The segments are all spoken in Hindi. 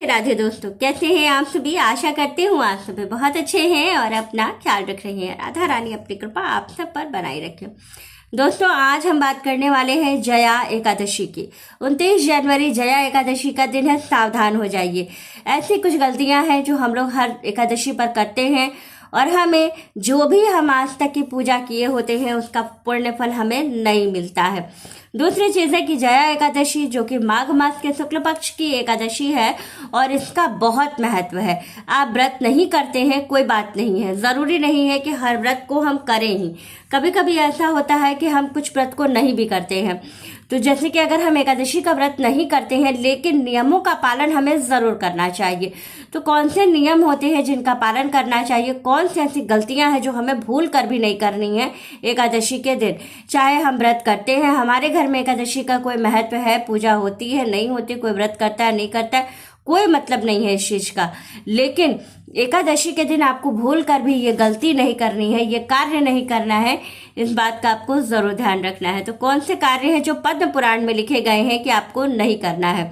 राधे दोस्तों, कैसे हैं आप सभी। आशा करती हूँ आप सभी बहुत अच्छे हैं और अपना ख्याल रख रहे हैं। राधा रानी अपनी कृपा आप सब पर बनाए रखे। दोस्तों, आज हम बात करने वाले हैं जया एकादशी की। 29 जनवरी जया एकादशी का दिन है। सावधान हो जाइए। ऐसी कुछ गलतियां हैं जो हम लोग हर एकादशी पर करते हैं और हमें जो भी हम आज तक की पूजा किए होते हैं उसका पुण्य फल हमें नहीं मिलता है। दूसरी चीज है कि जया एकादशी जो कि माघ मास के शुक्ल पक्ष की एकादशी है और इसका बहुत महत्व है। आप व्रत नहीं करते हैं कोई बात नहीं है, जरूरी नहीं है कि हर व्रत को हम करें ही। कभी कभी ऐसा होता है कि हम कुछ व्रत को नहीं भी करते हैं। तो जैसे कि अगर हम एकादशी का व्रत नहीं करते हैं लेकिन नियमों का पालन हमें जरूर करना चाहिए। तो कौन से नियम होते हैं जिनका पालन करना चाहिए, कौन सी ऐसी गलतियां हैं जो हमें भूल कर भी नहीं करनी है एकादशी के दिन। चाहे हम व्रत करते हैं, हमारे घर में एकादशी का कोई महत्व है, पूजा होती है नहीं होती, कोई व्रत करता है नहीं करता है, कोई मतलब नहीं है इस चीज का। लेकिन एकादशी के दिन आपको भूल कर भी ये गलती नहीं करनी है, ये कार्य नहीं करना है। इस बात का आपको जरूर ध्यान रखना है। तो कौन से कार्य हैं जो पद्म पुराण में लिखे गए हैं कि आपको नहीं करना है।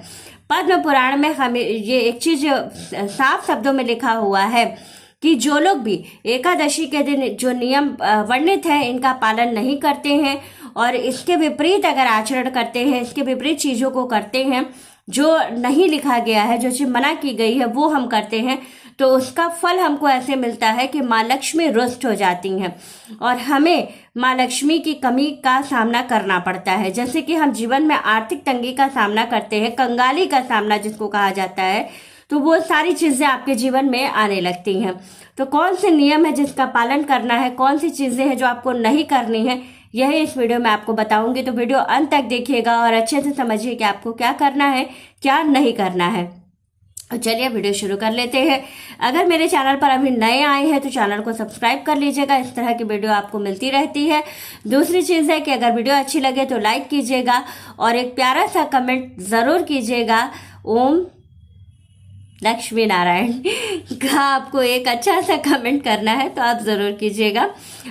पद्म पुराण में हमें ये एक चीज साफ शब्दों में लिखा हुआ है कि जो लोग भी एकादशी के दिन जो नियम वर्णित है इनका पालन नहीं करते हैं और इसके विपरीत अगर आचरण करते हैं, इसके विपरीत चीजों को करते हैं, जो नहीं लिखा गया है, जो चीज मना की गई है वो हम करते हैं, तो उसका फल हमको ऐसे मिलता है कि माँ लक्ष्मी रुष्ट हो जाती हैं और हमें माँ लक्ष्मी की कमी का सामना करना पड़ता है। जैसे कि हम जीवन में आर्थिक तंगी का सामना करते हैं, कंगाली का सामना जिसको कहा जाता है, तो वो सारी चीजें आपके जीवन में आने लगती हैं। तो कौन से नियम है जिसका पालन करना है, कौन सी चीजें हैं जो आपको नहीं करनी है, यही इस वीडियो में आपको बताऊंगी। तो वीडियो अंत तक देखिएगा और अच्छे से समझिए कि आपको क्या करना है क्या नहीं करना है। तो चलिए वीडियो शुरू कर लेते हैं। अगर मेरे चैनल पर अभी नए आए हैं तो चैनल को सब्सक्राइब कर लीजिएगा, इस तरह की वीडियो आपको मिलती रहती है। दूसरी चीज़ है कि अगर वीडियो अच्छी लगे तो लाइक कीजिएगा और एक प्यारा सा कमेंट ज़रूर कीजिएगा। ओम लक्ष्मी नारायण का आपको एक अच्छा सा कमेंट करना है तो आप जरूर कीजिएगा।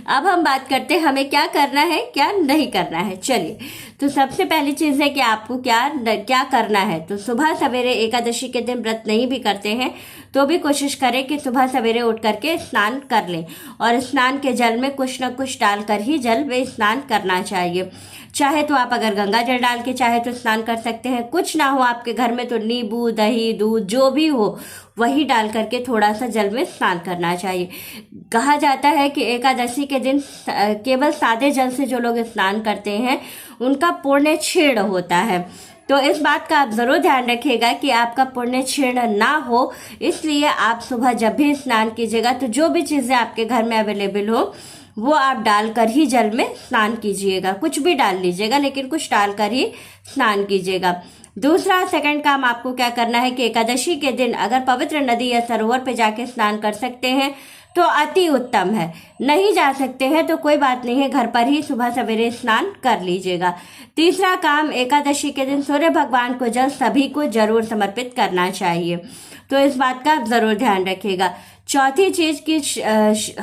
अब हम बात करते हैं हमें क्या करना है क्या नहीं करना है। चलिए, तो सबसे पहली चीज है कि आपको क्या करना है। तो सुबह सवेरे एकादशी के दिन व्रत नहीं भी करते हैं तो भी कोशिश करें कि सुबह सवेरे उठ करके स्नान कर लें और स्नान के जल में कुछ न कुछ डालकर ही जल में स्नान करना चाहिए। चाहे तो आप अगर गंगा जल डाल के चाहे तो स्नान कर सकते हैं, कुछ ना हो आपके घर में तो नींबू दही दूध जो भी हो वही डाल करके थोड़ा सा जल में स्नान करना चाहिए। कहा जाता है कि एकादशी के दिन केवल सादे जल से जो लोग स्नान करते हैं उनका पुण्य क्षीण होता है। तो इस बात का आप जरूर ध्यान रखिएगा कि आपका पुण्य क्षीण ना हो, इसलिए आप सुबह जब भी स्नान कीजिएगा तो जो भी चीजें आपके घर में अवेलेबल हो वो आप डालकर ही जल में स्नान कीजिएगा। कुछ भी डाल लीजिएगा लेकिन कुछ डालकर ही स्नान कीजिएगा। दूसरा सेकंड काम आपको क्या करना है कि एकादशी के दिन अगर पवित्र नदी या सरोवर पे जाके स्नान कर सकते हैं तो अति उत्तम है। नहीं जा सकते हैं तो कोई बात नहीं है, घर पर ही सुबह सवेरे स्नान कर लीजिएगा। तीसरा काम, एकादशी के दिन सूर्य भगवान को जल सभी को जरूर समर्पित करना चाहिए, तो इस बात का आप जरूर ध्यान रखिएगा। चौथी चीज की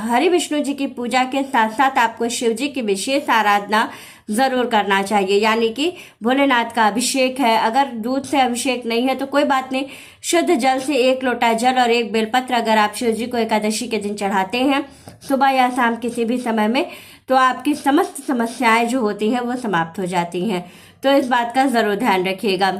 हरि विष्णु जी की पूजा के साथ साथ आपको शिव जी की विशेष आराधना जरूर करना चाहिए, यानी कि भोलेनाथ का अभिषेक है। अगर दूध से अभिषेक नहीं है तो कोई बात नहीं, शुद्ध जल से 1 लोटा जल और 1 बेलपत्र अगर आप शिव जी को एकादशी के दिन चढ़ाते हैं सुबह या शाम किसी भी समय में, तो आपकी समस्त समस्याएं जो होती हैं वो समाप्त हो जाती हैं। तो इस बात का जरूर ध्यान रखिएगा।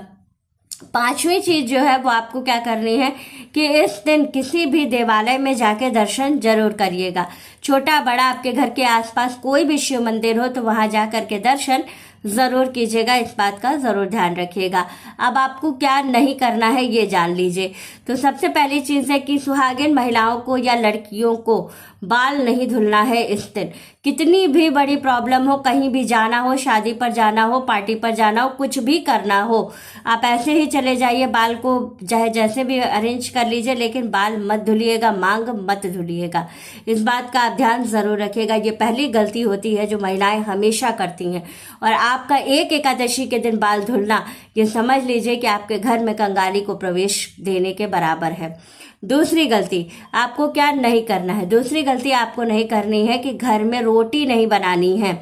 पांचवी चीज जो है वो आपको क्या करनी है कि इस दिन किसी भी देवालय में जाके दर्शन जरूर करिएगा। छोटा बड़ा आपके घर के आसपास कोई भी शिव मंदिर हो तो वहां जा करके दर्शन जरूर कीजिएगा, इस बात का जरूर ध्यान रखिएगा। अब आपको क्या नहीं करना है ये जान लीजिए। तो सबसे पहली चीज है कि सुहागिन महिलाओं को या लड़कियों को बाल नहीं धुलना है इस दिन। कितनी भी बड़ी प्रॉब्लम हो, कहीं भी जाना हो, शादी पर जाना हो, पार्टी पर जाना हो, कुछ भी करना हो, आप ऐसे ही चले जाइए, बाल को चाहे जैसे भी अरेंज कर लीजिए लेकिन बाल मत धुलिएगा, मांग मत धुलिएगा। इस बात का आप ध्यान जरूर रखिएगा। ये पहली गलती होती है जो महिलाएं हमेशा करती हैं और आपका एक एकादशी के दिन बाल धुलना ये समझ लीजिए कि आपके घर में कंगाली को प्रवेश देने के बराबर है। दूसरी गलती आपको क्या नहीं करना है। दूसरी गलती आपको नहीं करनी है कि घर में रोटी नहीं बनानी है।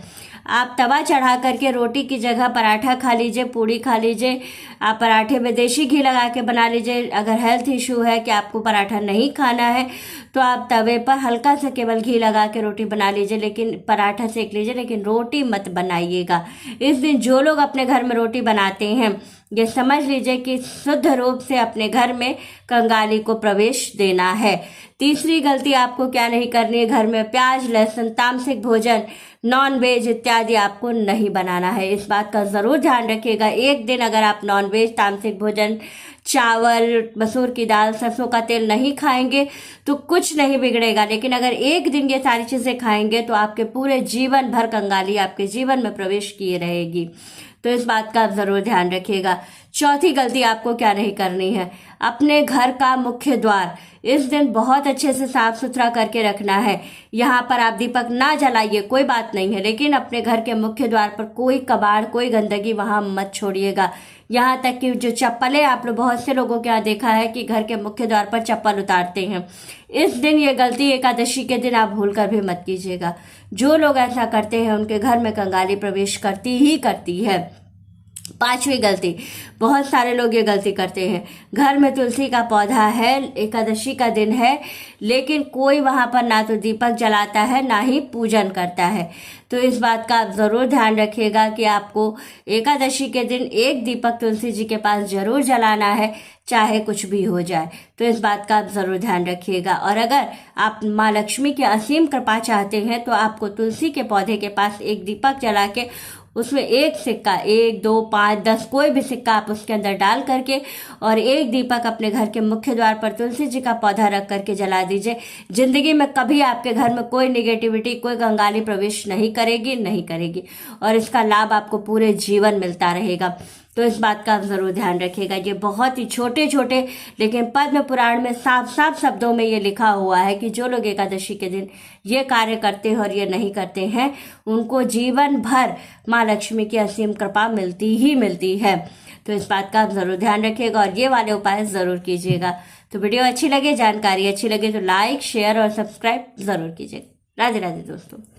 आप तवा चढ़ा करके रोटी की जगह पराठा खा लीजिए, पूड़ी खा लीजिए। आप पराठे में देसी घी लगा के बना लीजिए। अगर हेल्थ इशू है कि आपको पराठा नहीं खाना है तो आप तवे पर हल्का सा केवल घी लगा के रोटी बना लीजिए, लेकिन पराठा सेक लीजिए, लेकिन रोटी मत बनाइएगा। इस दिन जो लोग अपने घर में रोटी बनाते हैं ये समझ लीजिए कि शुद्ध रूप से अपने घर में कंगाली को प्रवेश देना है। तीसरी गलती आपको क्या नहीं करनी है, घर में प्याज लहसुन तामसिक भोजन नॉन वेज इत्यादि आपको नहीं बनाना है। इस बात का ज़रूर ध्यान रखिएगा। एक दिन अगर आप नॉन वेज तामसिक भोजन चावल मसूर की दाल सरसों का तेल नहीं खाएंगे तो कुछ नहीं बिगड़ेगा, लेकिन अगर एक दिन ये सारी चीज़ें खाएंगे तो आपके पूरे जीवन भर कंगाली आपके जीवन में प्रवेश किए रहेगी। तो इस बात का आप ज़रूर ध्यान रखिएगा। चौथी गलती आपको क्या नहीं करनी है, अपने घर का मुख्य द्वार इस दिन बहुत अच्छे से साफ सुथरा करके रखना है। यहाँ पर आप दीपक ना जलाइए, कोई बात नहीं है, लेकिन अपने घर के मुख्य द्वार पर कोई कबाड़ कोई गंदगी वहाँ मत छोड़िएगा। यहाँ तक कि जो चप्पलें आप लोग बहुत से लोगों के यहाँ देखा है कि घर के मुख्य द्वार पर चप्पल उतारते हैं, इस दिन ये गलती एकादशी के दिन आप भूल कर भी मत कीजिएगा। जो लोग ऐसा करते हैं उनके घर में कंगाली प्रवेश करती ही करती है। पांचवी गलती, बहुत सारे लोग ये गलती करते हैं, घर में तुलसी का पौधा है, एकादशी का दिन है, लेकिन कोई वहाँ पर ना तो दीपक जलाता है ना ही पूजन करता है। तो इस बात का आप ज़रूर ध्यान रखिएगा कि आपको एकादशी के दिन एक दीपक तुलसी जी के पास जरूर जलाना है, चाहे कुछ भी हो जाए। तो इस बात का आप ज़रूर ध्यान रखिएगा। और अगर आप माँ लक्ष्मी की असीम कृपा चाहते हैं तो आपको तुलसी के पौधे के पास एक दीपक जला के उसमें एक सिक्का 1 2 5 10 कोई भी सिक्का आप उसके अंदर डाल करके और एक दीपक अपने घर के मुख्य द्वार पर तुलसी जी का पौधा रख करके जला दीजिए। जिंदगी में कभी आपके घर में कोई निगेटिविटी कोई कंगाली प्रवेश नहीं करेगी और इसका लाभ आपको पूरे जीवन मिलता रहेगा। तो इस बात का आप ज़रूर ध्यान रखिएगा। ये बहुत ही छोटे छोटे लेकिन पद्म पुराण में साफ साफ शब्दों में ये लिखा हुआ है कि जो लोग एकादशी के दिन ये कार्य करते हैं और ये नहीं करते हैं उनको जीवन भर माँ लक्ष्मी की असीम कृपा मिलती ही मिलती है। तो इस बात का आप ज़रूर ध्यान रखिएगा और ये वाले उपाय ज़रूर कीजिएगा। तो वीडियो अच्छी लगे जानकारी अच्छी लगे तो लाइक शेयर और सब्सक्राइब ज़रूर कीजिएगा। राधे राधे दोस्तों।